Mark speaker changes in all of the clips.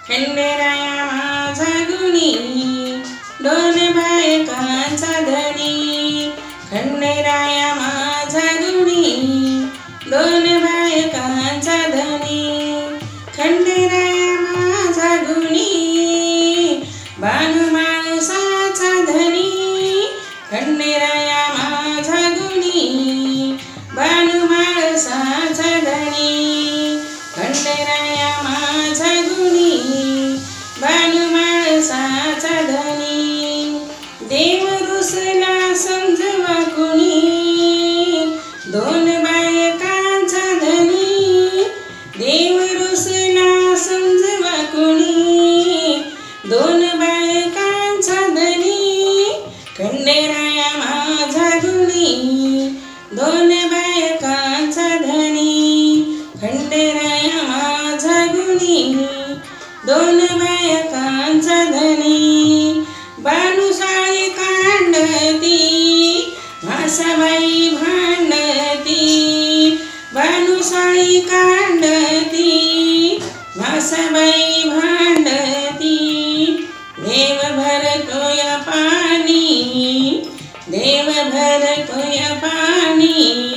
Speaker 1: खंडेराया माझा गुणी, दोन बायकांचा धनी. खंडेराया माझा गुणी, दोन बायकांचा धनी. खंडेराया माझा गुणी, बानू माणसाचा धनी. खंडेराया माझा गुणी, बानू माणसाचा धनी. खंडेराया माझा गुणी, बानू माणसाचा धनी. देव रुसला समजवा कुणी, दोन बायकांचा धनी. देव रुसला समजवा कुणी, दोन बायकांचा धनी. खंडेराया माझा गुणी, दोन बायकांचा धनी. खंडेराया माझा गुणी, दोन बायकांचा धनी. बानू साळी कांडती, म्हासाबाई भांडती. बानू साळी कांडती, म्हासाबाई भांडती. देव भरतोय पाणी, देव भरतोय पाणी,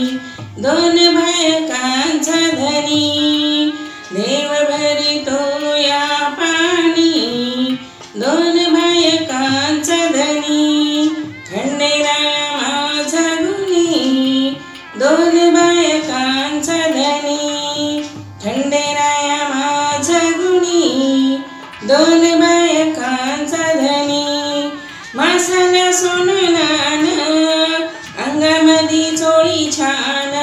Speaker 1: दोन बायकांचा धनी. देव भरतोय पाणी, दोन बायकांचा धनी. खंडेराया माझा गुणी, दोन बायकांचा धनी. खंडेराया माझा गुणी, दोन बायकांचा धनी. मासाला सोननान, अंगामधी चोळी छान.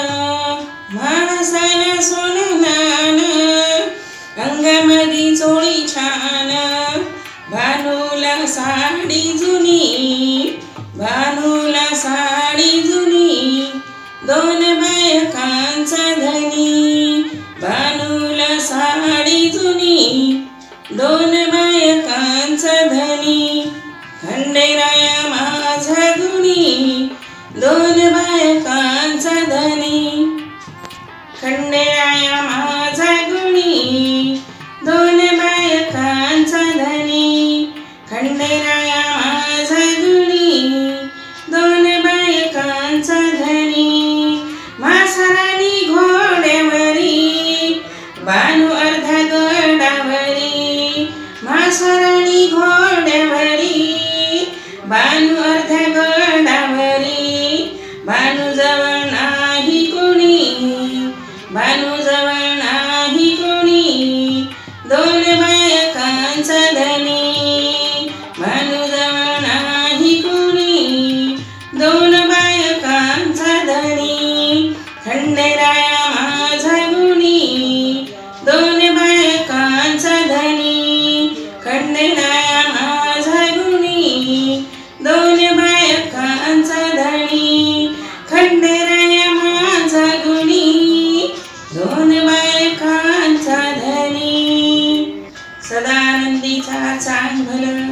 Speaker 1: माणसाला सोननान, अंगामधी चोळी छान. भानूला साडी जुनी, भानूला साडी जुनी, दोन बायकांचा धनी. भानूला साडी जुनी, दोन बायकांचा धनी. खंडेराया माझा गुणी, दोन बायकांचा धनी. खंडेराया माझा गुणी, दोन बायकांचा धनी. खंडेराया माझा गुणी, दोन बायकांचा धनी. म्हासराणी घोड्यावरी, बानू अर्धा गडावरी. म्हासराणी घोड्यावरी, बानू अर्धा गडावरी. बानू जवळ नाही कोणी, बानू जवळ नाही कोणी, दोन बायकांचा धनी. बानू जवळ नाही कोणी, दोन बायकांचा धनी. खंडेराया माझा गुणी, दोन बायकांचा धनी. खंडेराया माझा गुणी, दोन बायकांचा धनी. खंडेराया माझा गुणी, दोन बायकांचा धनी. सदानंदीचा चांगलं